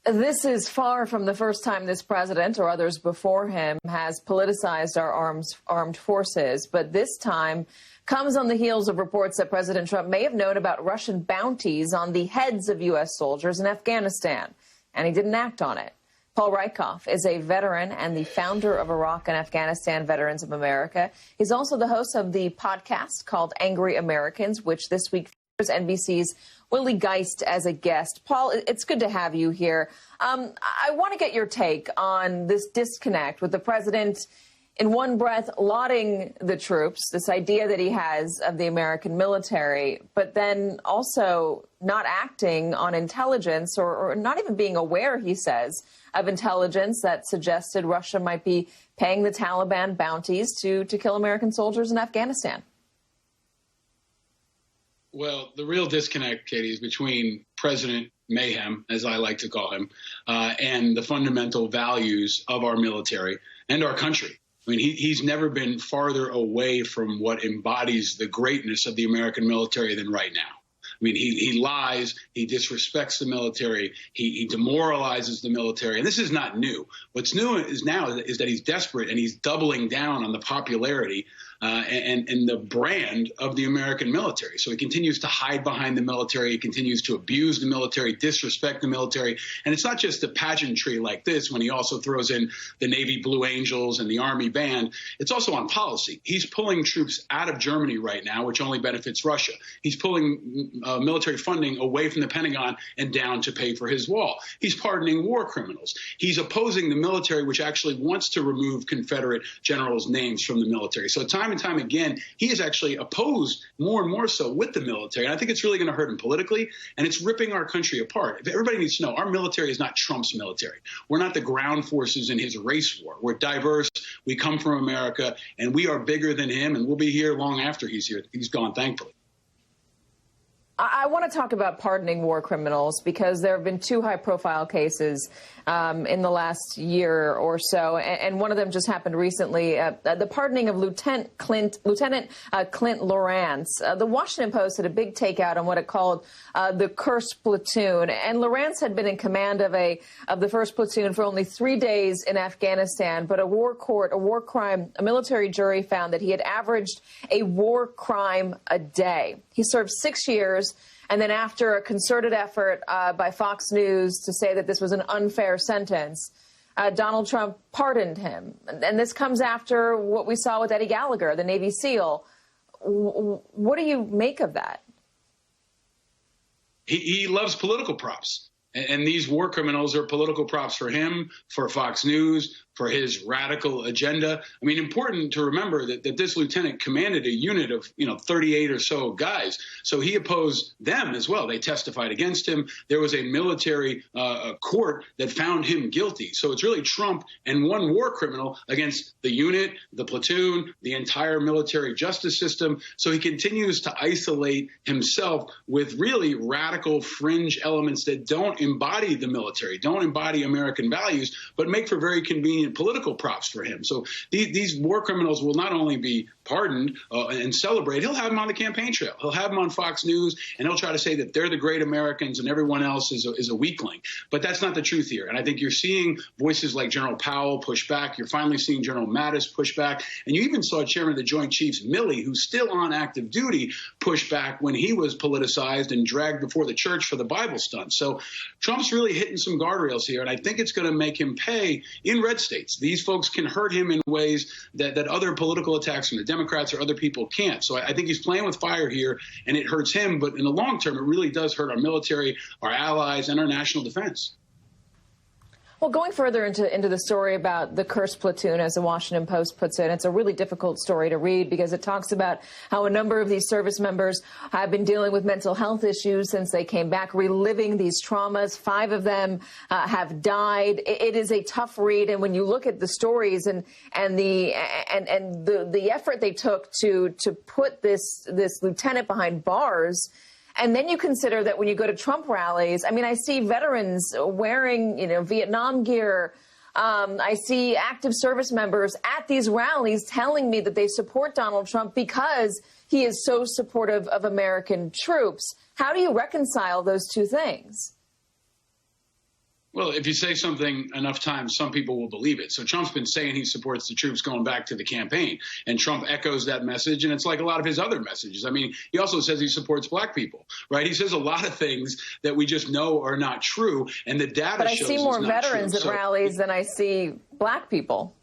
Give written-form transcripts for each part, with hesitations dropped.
This is far from the first time this president or others before him has politicized our armed forces, but this time comes on the heels of reports that President Trump may have known about Russian bounties on the heads of U.S. soldiers in Afghanistan, and he didn't act on it. Paul Rieckhoff is a veteran and the founder of Iraq and Afghanistan Veterans of America. He's also the host of the podcast called Angry Americans, which this week features NBC's Willie Geist as a guest. Paul, it's good to have you here. I want to get your take on this disconnect with the president in one breath lauding the troops, this idea that he has of the American military, but then also not acting on intelligence or not even being aware, he says, of intelligence that suggested Russia might be paying the Taliban bounties to kill American soldiers in Afghanistan. Well, the real disconnect, Katie, is between President Mayhem, as I like to call him, and the fundamental values of our military and our country. I mean, he's never been farther away from what embodies the greatness of the American military than right now. I mean, he lies, he disrespects the military, he demoralizes the military, and this is not new. What's new is that he's desperate and he's doubling down on the popularity and the brand of the American military. So he continues to hide behind the military. He continues to abuse the military, disrespect the military. And it's not just a pageantry like this when he also throws in the Navy Blue Angels and the Army Band. It's also on policy. He's pulling troops out of Germany right now, which only benefits Russia. He's pulling military funding away from the Pentagon and down to pay for his wall. He's pardoning war criminals. He's opposing the military, which actually wants to remove Confederate generals' names from the military. So time and time again, he is actually opposed more and more so with the military. And I think it's really going to hurt him politically, and it's ripping our country apart. Everybody needs to know our military is not Trump's military. We're not the ground forces in his race war. We're diverse. We come from America, and we are bigger than him, and we'll be here long after he's gone, thankfully. I want to talk about pardoning war criminals because there have been two high-profile cases in the last year or so, and one of them just happened recently, the pardoning of Lieutenant Clint Lawrence. The Washington Post had a big takeout on what it called the cursed platoon, and Lawrence had been in command of the first platoon for only 3 days in Afghanistan, but a military jury found that he had averaged a war crime a day. He served 6 years. And then after a concerted effort by Fox News to say that this was an unfair sentence, Donald Trump pardoned him. And this comes after what we saw with Eddie Gallagher, the Navy SEAL. What do you make of that? He loves political props. And these war criminals are political props for him, for Fox News, for his radical agenda. I mean, important to remember that this lieutenant commanded a unit of, 38 or so guys. So he opposed them as well. They testified against him. There was a military court that found him guilty. So it's really Trump and one war criminal against the unit, the platoon, the entire military justice system. So he continues to isolate himself with really radical fringe elements that don't embody the military, don't embody American values, but make for very convenient political props for him. So these war criminals will not only be pardoned and celebrate, he'll have them on the campaign trail. He'll have them on Fox News, and he'll try to say that they're the great Americans and everyone else is a weakling. But that's not the truth here. And I think you're seeing voices like General Powell push back. You're finally seeing General Mattis push back. And you even saw Chairman of the Joint Chiefs, Milley, who's still on active duty, push back when he was politicized and dragged before the church for the Bible stunt. So Trump's really hitting some guardrails here, and I think it's going to make him pay in red states. These folks can hurt him in ways that other political attacks from the Democrats or other people can't. So I think he's playing with fire here, and it hurts him. But in the long term, it really does hurt our military, our allies, and our national defense. Well, going further into the story about the cursed platoon, as the Washington Post puts it, it's a really difficult story to read because it talks about how a number of these service members have been dealing with mental health issues since they came back, reliving these traumas. 5 of them have died. It is a tough read, and when you look at the stories and the effort they took to put this lieutenant behind bars. And then you consider that when you go to Trump rallies, I mean, I see veterans wearing, Vietnam gear. I see active service members at these rallies telling me that they support Donald Trump because he is so supportive of American troops. How do you reconcile those two things? Well, if you say something enough times, some people will believe it. So Trump's been saying he supports the troops going back to the campaign, and Trump echoes that message, and it's like a lot of his other messages. I mean, he also says he supports black people, right? He says a lot of things that we just know are not true, and the data shows. But I shows see more it's not veterans true. at rallies than I see black people,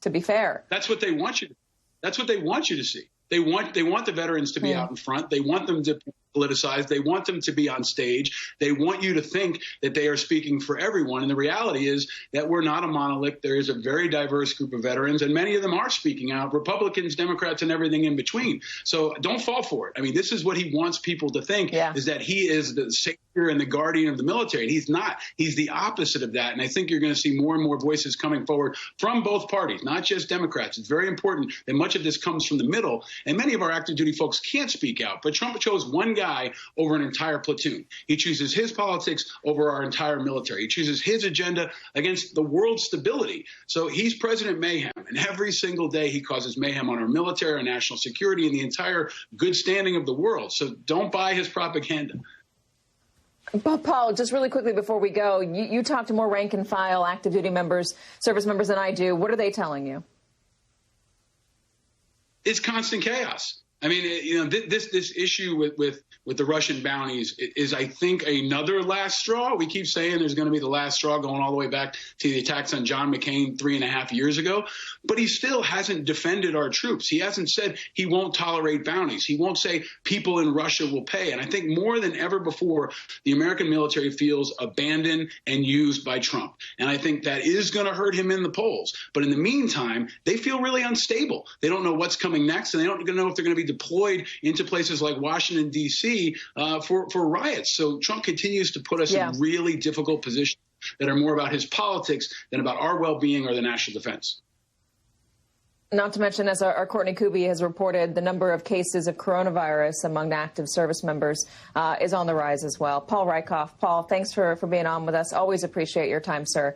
to be fair. That's what they want you to. That's what they want you to see. They want the veterans to be out in front. They want them to politicized. They want them to be on stage. They want you to think that they are speaking for everyone. And the reality is that we're not a monolith. There is a very diverse group of veterans, and many of them are speaking out, Republicans, Democrats, and everything in between. So don't fall for it. I mean, this is what he wants people to think, is that he is the savior and the guardian of the military. And he's not. He's the opposite of that. And I think you're going to see more and more voices coming forward from both parties, not just Democrats. It's very important that much of this comes from the middle. And many of our active duty folks can't speak out. But Trump chose one guy over an entire platoon. He chooses his politics over our entire military. He chooses his agenda against the world's stability. So he's President Mayhem, and every single day he causes mayhem on our military, our national security, and the entire good standing of the world. So don't buy his propaganda. But Paul, just really quickly before we go, you talk to more rank and file active duty members, service members than I do. What are they telling you? It's constant chaos. I mean, you know, this issue with the Russian bounties is, I think, another last straw. We keep saying there's going to be the last straw, going all the way back to the attacks on John McCain 3.5 years ago. But he still hasn't defended our troops. He hasn't said he won't tolerate bounties. He won't say people in Russia will pay. And I think more than ever before, the American military feels abandoned and used by Trump. And I think that is going to hurt him in the polls. But in the meantime, they feel really unstable. They don't know what's coming next, and they don't know if they're going to be deployed into places like Washington, D.C. For riots. So Trump continues to put us in really difficult positions that are more about his politics than about our well-being or the national defense. Not to mention, as our Courtney Kuby has reported, the number of cases of coronavirus among active service members is on the rise as well. Paul Rieckhoff. Paul, thanks for being on with us. Always appreciate your time, sir.